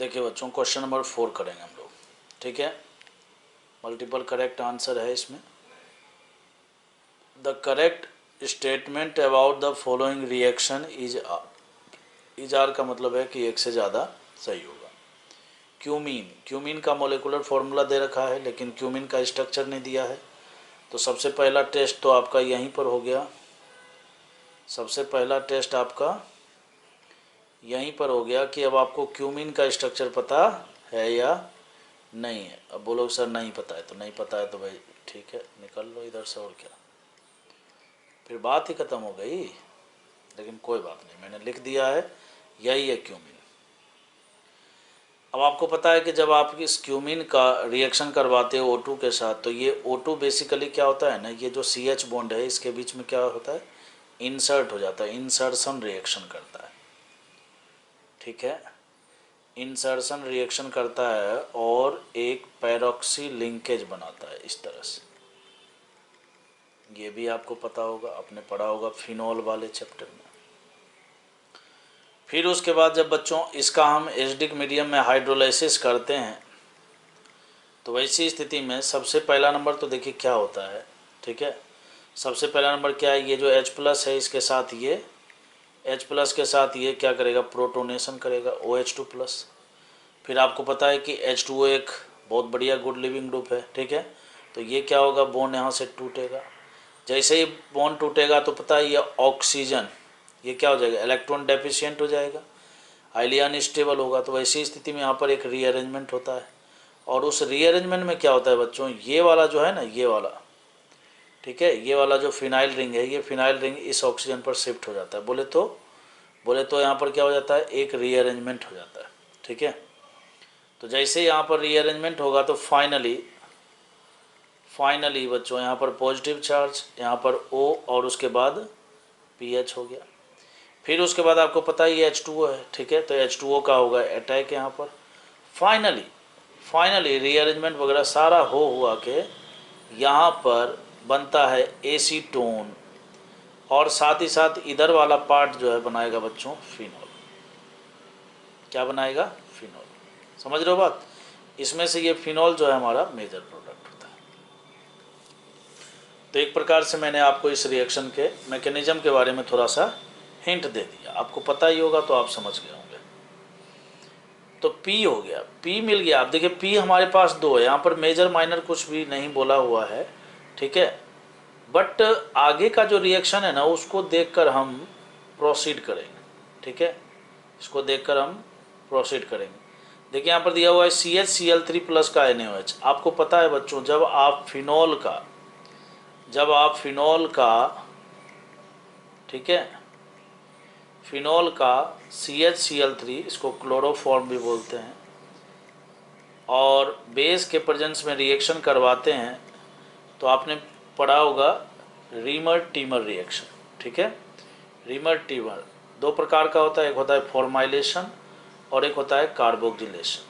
देखिए बच्चों, question number 4 करेंगे हम लोग। ठीक है, मल्टीपल करेक्ट आंसर है इसमें। The correct statement about the following reaction is are का मतलब है कि एक से ज़्यादा सही होगा। क्यूमीन का मोलिकुलर फॉर्मूला दे रखा है, लेकिन क्यूमीन का स्ट्रक्चर नहीं दिया है। तो सबसे पहला टेस्ट तो आपका यहीं पर हो गया। सबसे पहला टेस्ट आपका यहीं पर हो गया कि अब आपको क्यूमीन का स्ट्रक्चर पता है या नहीं है। अब बोलो सर नहीं पता है, तो नहीं पता है तो भाई ठीक है, निकल लो इधर से, और क्या, फिर बात ही ख़त्म हो गई। लेकिन कोई बात नहीं, मैंने लिख दिया है, यही है क्यूमीन। अब आपको पता है कि जब आप इस क्यूमीन का रिएक्शन करवाते हो O2 के साथ, तो ये O2 बेसिकली क्या होता है ना, ये जो CH बॉन्ड है इसके बीच में क्या होता है, इंसर्ट हो जाता है, इंसर्शन रिएक्शन करता है। ठीक है, इंसर्शन रिएक्शन करता है और एक पैरोक्सी लिंकेज बनाता है इस तरह से। ये भी आपको पता होगा, आपने पढ़ा होगा फिनॉल वाले चैप्टर में। फिर उसके बाद जब बच्चों इसका हम एसिडिक मीडियम में हाइड्रोलाइसिस करते हैं, तो वैसी स्थिति में सबसे पहला नंबर तो देखिए क्या होता है। ठीक है, सबसे पहला नंबर क्या है, ये जो H+ है इसके साथ ये H+ के साथ ये क्या करेगा, प्रोटोनेशन करेगा OH2+। फिर आपको पता है कि H2O एक बहुत बढ़िया गुड लिविंग ग्रुप है। ठीक है, तो ये क्या होगा, बॉन्ड यहाँ से टूटेगा। जैसे ही बॉन्ड टूटेगा तो पता है ये ऑक्सीजन, ये क्या हो जाएगा, इलेक्ट्रॉन डेफिशिएंट हो जाएगा, हाईली अनस्टेबल होगा। तो वैसी स्थिति में यहाँ पर एक रीअरेंजमेंट होता है, और उस रीअरेंजमेंट में क्या होता है बच्चों, ये वाला जो है ना, ये वाला, ठीक है, ये वाला जो फिनाइल रिंग है, ये फिनाइल रिंग इस ऑक्सीजन पर शिफ्ट हो जाता है। बोले तो यहाँ पर क्या हो जाता है, एक रीअरेंजमेंट हो जाता है। ठीक है, तो जैसे यहाँ पर रीअरेंजमेंट होगा तो फाइनली बच्चों यहाँ पर पॉजिटिव चार्ज, यहाँ पर O और उसके बाद pH हो गया। फिर उसके बाद आपको पता ही H2O है। ठीक है, तो H2O का होगा अटैक यहाँ पर। फाइनली रीअरेंजमेंट वगैरह सारा हुआ के यहाँ पर बनता है एसीटोन, और साथ ही साथ इधर वाला पार्ट जो है बनाएगा बच्चों फिनॉल। क्या बनाएगा, फिनॉल। समझ रहे हो बात, इसमें से ये फिनॉल जो है हमारा मेजर प्रोडक्ट होता है। तो एक प्रकार से मैंने आपको इस रिएक्शन के मैकेनिज्म के बारे में थोड़ा सा हिंट दे दिया, आपको पता ही होगा तो आप समझ गए होंगे। तो P हो गया, P मिल गया। आप देखिए P हमारे पास 2 है, यहाँ पर मेजर माइनर कुछ भी नहीं बोला हुआ है। ठीक है, बट आगे का जो रिएक्शन है ना, उसको देखकर हम प्रोसीड करेंगे। ठीक है, इसको देखकर हम प्रोसीड करेंगे। देखिए यहाँ पर दिया हुआ है CHCl3+ का NaOH। आपको पता है बच्चों, जब आप फिनॉल का ठीक है, फिनॉल का CHCl3, इसको क्लोरोफॉर्म भी बोलते हैं, और बेस के प्रेजेंस में रिएक्शन करवाते हैं, तो आपने पढ़ा होगा रीमर टीमर रिएक्शन। ठीक है, रीमर टीमर 2 प्रकार का होता है, एक होता है फॉर्माइलेशन और एक होता है कार्बोक्सिलेशन।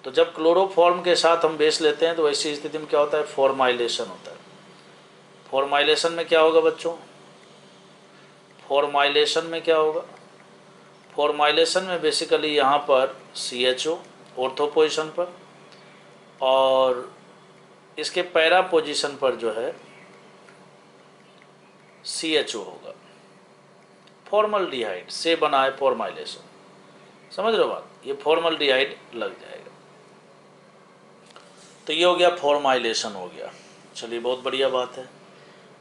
तो जब क्लोरोफॉर्म के साथ हम बेस लेते हैं तो वैसी स्थिति में क्या होता है, फॉर्माइलेशन होता है। फॉर्माइलेशन में क्या होगा बच्चों, फॉर्माइलेशन में बेसिकली यहाँ पर CHO ऑर्थो पोजीशन पर, और इसके पैरा पोजीशन पर जो है CHO होगा। फॉर्मल्डिहाइड से बना है फॉर्माइलेशन, समझ रहे हो बात, ये फॉर्मल्डिहाइड लग जाएगा। तो ये हो गया, फॉर्माइलेशन हो गया। चलिए बहुत बढ़िया बात है।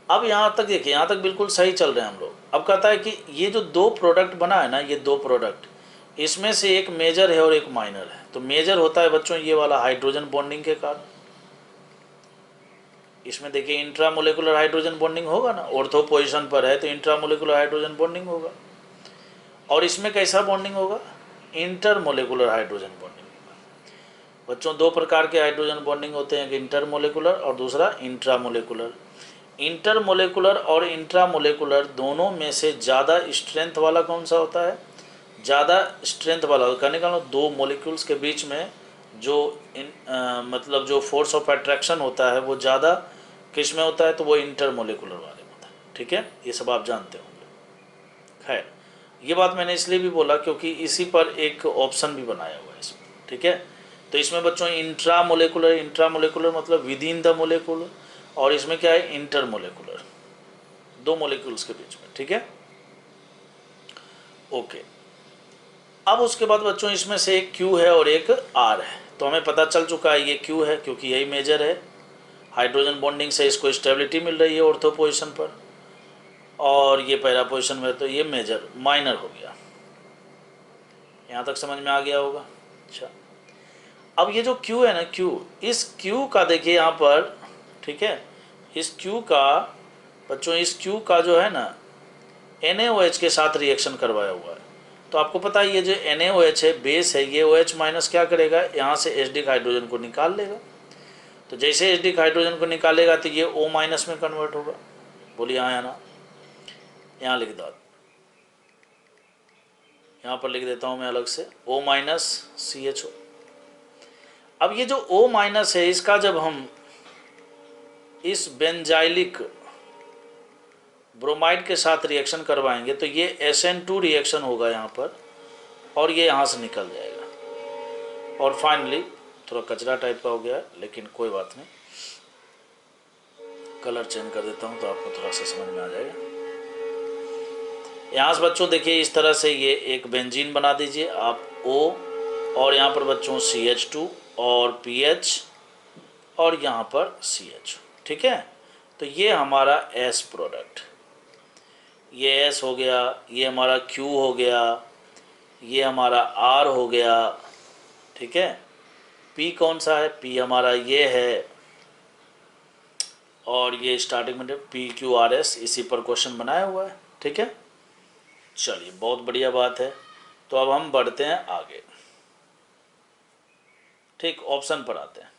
अब यहाँ तक देखिए, यहाँ तक बिल्कुल सही चल रहे हैं हम लोग। अब कहता है कि ये जो 2 प्रोडक्ट बना है ना, ये 2 प्रोडक्ट, इसमें से एक मेजर है और एक माइनर है। तो मेजर होता है बच्चों ये वाला हाइड्रोजन बॉन्डिंग के कारण। इसमें देखिए इंट्रामोलेकुलर हाइड्रोजन बॉन्डिंग होगा ना, ऑर्थो पोजीशन पर है तो इंट्रामोलेकुलर हाइड्रोजन बॉन्डिंग होगा। और इसमें कैसा बॉन्डिंग होगा, इंटरमोलेकुलर हाइड्रोजन बॉन्डिंग होगा। बच्चों 2 प्रकार के हाइड्रोजन बॉन्डिंग होते हैं, इंटरमोलेकुलर और दूसरा इंट्रामोलेकुलर। इंटरमोलेकुलर और इंट्रामोलेकुलर दोनों में से ज़्यादा स्ट्रेंथ वाला कौन सा होता है, ज़्यादा स्ट्रेंथ वाला, कहने का 2 मॉलिक्यूल्स के बीच में जो मतलब जो फोर्स ऑफ अट्रैक्शन होता है वो ज़्यादा किस में होता है, तो वो इंटरमोलेकुलर वाले में होता है। ठीक है, ये सब आप जानते होंगे। खैर, ये बात मैंने इसलिए भी बोला क्योंकि इसी पर एक ऑप्शन भी बनाया हुआ है इसमें, ठीक है। तो इसमें बच्चों इंट्रा मोलेकुलर मतलब विद इन द मोलेकुलर, और इसमें क्या है इंटर मोलेकुलर, दो मोलिक्यूल्स के बीच में, ठीक है। ओके, अब उसके बाद बच्चों इसमें से एक क्यू है और एक आर है। तो हमें पता चल चुका है ये क्यू है क्योंकि यही मेजर है, हाइड्रोजन बॉन्डिंग से इसको स्टेबिलिटी मिल रही है ऑर्थो पोजिशन पर, और ये पैरा पोजिशन में, तो ये मेजर माइनर हो गया। यहाँ तक समझ में आ गया होगा। अच्छा, अब ये जो क्यू है ना, क्यू, इस क्यू का देखिए यहाँ पर, ठीक है, इस क्यू का बच्चों, इस क्यू का जो है ना NaOH के साथ रिएक्शन करवाया हुआ है। तो आपको पता है ये जो NaOH है बेस है, ये OH माइनस क्या करेगा, यहाँ से एसिडिक हाइड्रोजन को निकाल लेगा। तो जैसे एसिडिक हाइड्रोजन को निकालेगा तो ये O माइनस में कन्वर्ट होगा। बोलिए हाँ या ना। यहाँ लिख दो, यहाँ पर लिख देता हूँ मैं अलग से, O माइनस CHO। अब ये जो O माइनस है इसका जब हम इस बेंजाइलिक ब्रोमाइड के साथ रिएक्शन करवाएंगे तो ये SN2 रिएक्शन होगा यहाँ पर, और ये यहाँ से निकल जाएगा, और फाइनली थोड़ा कचरा टाइप का हो गया लेकिन कोई बात नहीं, कलर चेंज कर देता हूँ तो आपको थोड़ा सा समझ में आ जाएगा। यहाँ से बच्चों देखिए इस तरह से ये एक बेंजीन बना दीजिए आप O, और यहाँ पर बच्चों CH2 और PH, और यहाँ पर CH, ठीक है। तो ये हमारा S प्रोडक्ट, ये S हो गया, ये हमारा Q हो गया, ये हमारा R हो गया, ठीक है। P कौन सा है, P हमारा ये है, और ये स्टार्टिंग में PQRS, इसी पर क्वेश्चन बनाया हुआ है, ठीक है। चलिए बहुत बढ़िया बात है। तो अब हम बढ़ते हैं आगे, ठीक, ऑप्शन पर आते हैं।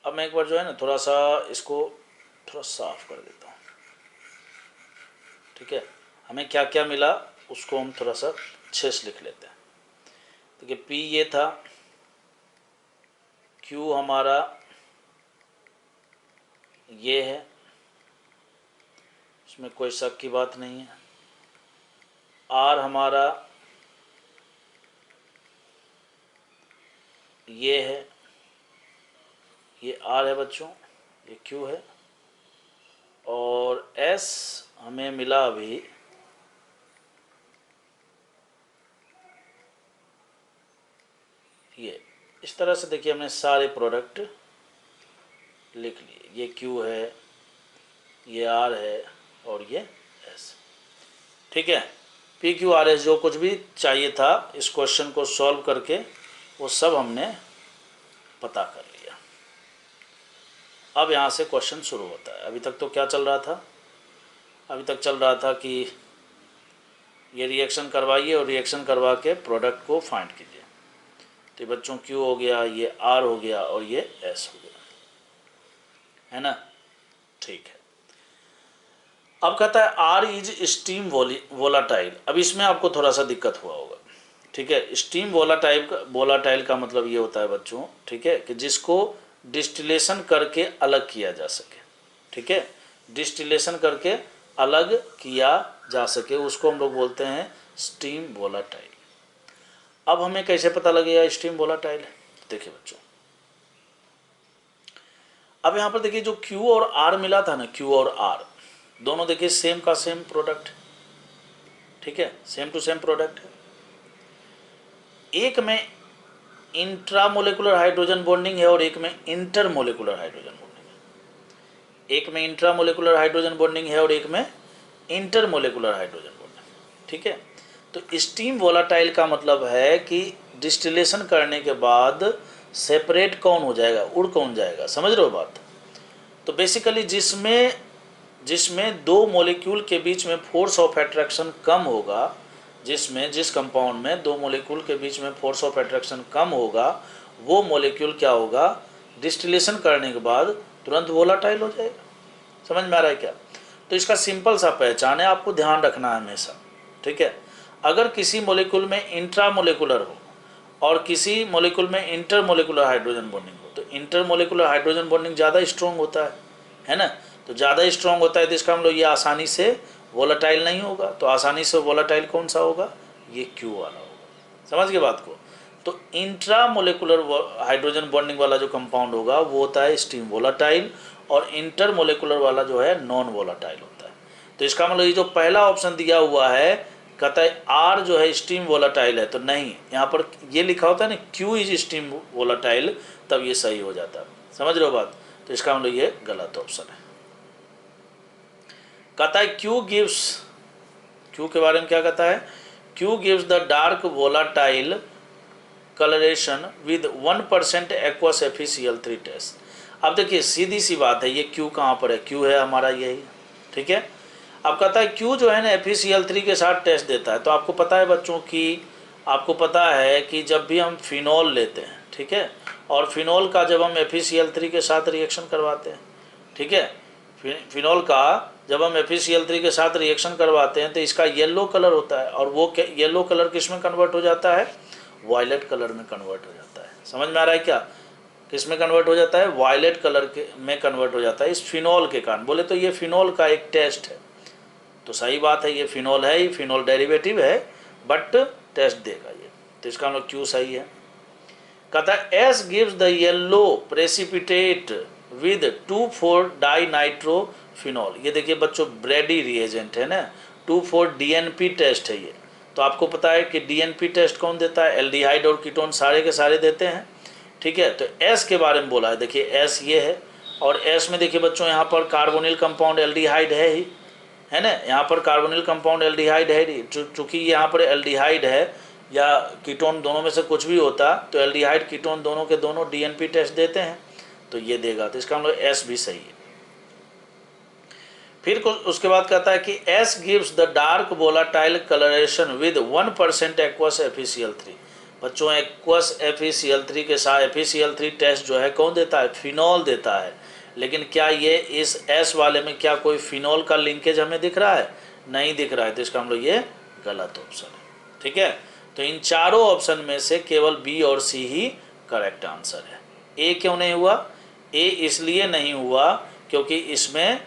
अब मैं एक बार जो है ना थोड़ा सा इसको थोड़ा साफ कर देता हूँ, ठीक है। हमें क्या क्या मिला उसको हम थोड़ा सा अच्छे से लिख लेते हैं। देखिए P ये था, Q हमारा ये है, इसमें कोई शक की बात नहीं है। R हमारा ये है, ये R है बच्चों, ये Q है, और S हमें मिला अभी ये। इस तरह से देखिए हमने सारे प्रोडक्ट लिख लिए, ये Q है, ये R है, और ये S, ठीक है। PQRS जो कुछ भी चाहिए था इस क्वेश्चन को सॉल्व करके वो सब हमने पता कर लिया। अब यहाँ से क्वेश्चन शुरू होता है। अभी तक तो क्या चल रहा था, अभी तक चल रहा था कि ये रिएक्शन करवाइए और रिएक्शन करवा के प्रोडक्ट को फाइंड कीजिए। तो बच्चों Q हो गया, ये R हो गया, और ये S हो गया, है ना, ठीक है। अब कहता है R इज स्टीम वोलाटाइल। अब इसमें आपको थोड़ा सा दिक्कत हुआ होगा, ठीक है। स्टीम वोलाटाइल का मतलब ये होता है बच्चों, ठीक है, कि जिसको डिस्टिलेशन करके अलग किया जा सके, ठीक है, डिस्टिलेशन करके अलग किया जा सके, उसको हम लोग बोलते हैं स्टीम वोलाटाइल। अब हमें कैसे पता लगेगा स्टीम वोलाटाइल है, देखिए बच्चों, अब यहाँ पर देखिए जो Q और R मिला था ना, Q और R दोनों देखिए सेम का सेम प्रोडक्ट, ठीक है, सेम टू सेम प्रोडक्ट है। एक में इंट्रामोलेकुलर हाइड्रोजन बॉन्डिंग है और एक में इंटरमोलेकुलर हाइड्रोजन बॉन्डिंग है। एक में इंट्रामोलेकुलर हाइड्रोजन बॉन्डिंग है और एक में इंटरमोलेकुलर हाइड्रोजन बॉन्डिंग, ठीक है। तो स्टीम वोलाटाइल का मतलब है कि डिस्टिलेशन करने के बाद सेपरेट कौन हो जाएगा, उड़ कौन जाएगा, समझ रहे हो बात। तो बेसिकली जिसमें दो मॉलिक्यूल के बीच में फोर्स ऑफ अट्रैक्शन कम होगा, जिस कंपाउंड में दो मॉलिक्यूल के बीच में फोर्स ऑफ अट्रैक्शन कम होगा, वो मॉलिक्यूल क्या होगा, डिस्टिलेशन करने के बाद तुरंत वोलाटाइल हो जाएगा। समझ में आ रहा है क्या। तो इसका सिंपल सा पहचान है, आपको ध्यान रखना है हमेशा, ठीक है। अगर किसी मॉलिक्यूल में इंट्रामोलेकुलर हो और किसी मॉलिक्यूल में इंटरमोलेकुलर हाइड्रोजन बॉन्डिंग हो, तो इंटरमोलेकुलर हाइड्रोजन बॉन्डिंग ज़्यादा स्ट्रॉन्ग होता है ना। तो ज़्यादा स्ट्रॉन्ग होता है तो इसका मतलब ये आसानी से वोलाटाइल नहीं होगा। तो आसानी से वोलाटाइल कौन सा होगा, ये क्यू वाला होगा। समझ गए बात को। तो इंट्रा मोलिकुलर हाइड्रोजन बॉन्डिंग वाला जो कंपाउंड होगा वो होता है स्टीम वोलाटाइल, और इंटर मोलिकुलर वाला जो है नॉन वोलाटाइल होता है। तो इसका मतलब ये जो पहला ऑप्शन दिया हुआ है कहता है आर जो है स्टीम वोलाटाइल है, तो नहीं, यहाँ पर ये लिखा होता है ना क्यू इज स्टीम वोलाटाइल, तब ये सही हो जाता है। समझ रहे हो बात। तो इसका मतलब ये गलत ऑप्शन है। कहता है क्यू गिव्स, क्यू के बारे में क्या कहता है, Q gives the dark volatile colouration with 1% aqueous FeCl3 test. अब देखिए सीधी सी बात है, ये क्यू कहाँ पर है, क्यू है हमारा यही, ठीक है। अब कहता है क्यू जो है ना FeCl3 के साथ टेस्ट देता है। तो आपको पता है बच्चों की, आपको पता है कि जब भी हम फिनॉल लेते हैं, ठीक है, और फिनॉल का जब हम FeCl3 के साथ रिएक्शन करवाते हैं, ठीक है, फिनॉल का जब हम FeCl3 के साथ रिएक्शन करवाते हैं तो इसका येलो कलर होता है, और वो येलो कलर किस में कन्वर्ट हो जाता है, वायलेट कलर में कन्वर्ट हो जाता है। समझ में आ रहा है क्या, किस में कन्वर्ट हो जाता है, वायलेट कलर के में कन्वर्ट हो जाता है इस फिनॉल के कारण। बोले तो ये फिनॉल का एक टेस्ट है, तो सही बात है, ये फिनॉल है, ये फिनॉल डेरिवेटिव है, बट टेस्ट देगा ये, तो इसका मतलब क्यू सही है। कहता है S gives the yellow precipitate with 2,4 dinitrophenol. ये देखिए बच्चों ब्रेडी रिएजेंट है ना, 2,4 DNP टेस्ट है ये। तो आपको पता है कि DNP टेस्ट कौन देता है, एल्डिहाइड और कीटोन सारे के सारे देते हैं, ठीक है। तो एस के बारे में बोला है, देखिए एस ये है, और एस में देखिए बच्चों यहाँ पर कार्बोनिल कंपाउंड एल्डिहाइड है ही, है ना, यहाँ पर कार्बोनिल कंपाउंड एल्डिहाइड है ही। चूँकि यहाँ पर एल्डिहाइड है या कीटोन दोनों में से कुछ भी होता तो एल्डिहाइड कीटोन दोनों के दोनों DNP टेस्ट देते हैं, तो ये देगा। तो इसका मतलब एस भी सही है। फिर उसके बाद कहता है कि S gives the dark volatile colouration with 1% aqueous FeCl3। बच्चों एक्वस FeCl3 के साथ FeCl3 टेस्ट जो है कौन देता है, फिनॉल देता है। लेकिन क्या ये इस एस वाले में क्या कोई फिनॉल का लिंकेज हमें दिख रहा है, नहीं दिख रहा है, तो इसका हम लोग ये गलत ऑप्शन है, ठीक है। तो इन चारों ऑप्शन में से केवल बी और सी ही करेक्ट आंसर है। ए क्यों नहीं हुआ, ए इसलिए नहीं हुआ क्योंकि इसमें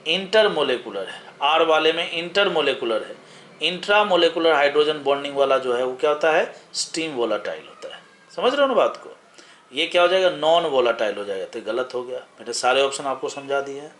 इंटरमोलेकुलर है, आर वाले में इंटरमोलेकुलर है। इंट्रामोलेकुलर हाइड्रोजन बॉन्डिंग वाला जो है वो क्या होता है, स्टीम वोलाटाइल होता है। समझ रहे हो ना बात को, ये क्या हो जाएगा, नॉन वोलाटाइल हो जाएगा, तो गलत हो गया। मैंने सारे ऑप्शन आपको समझा दिए हैं।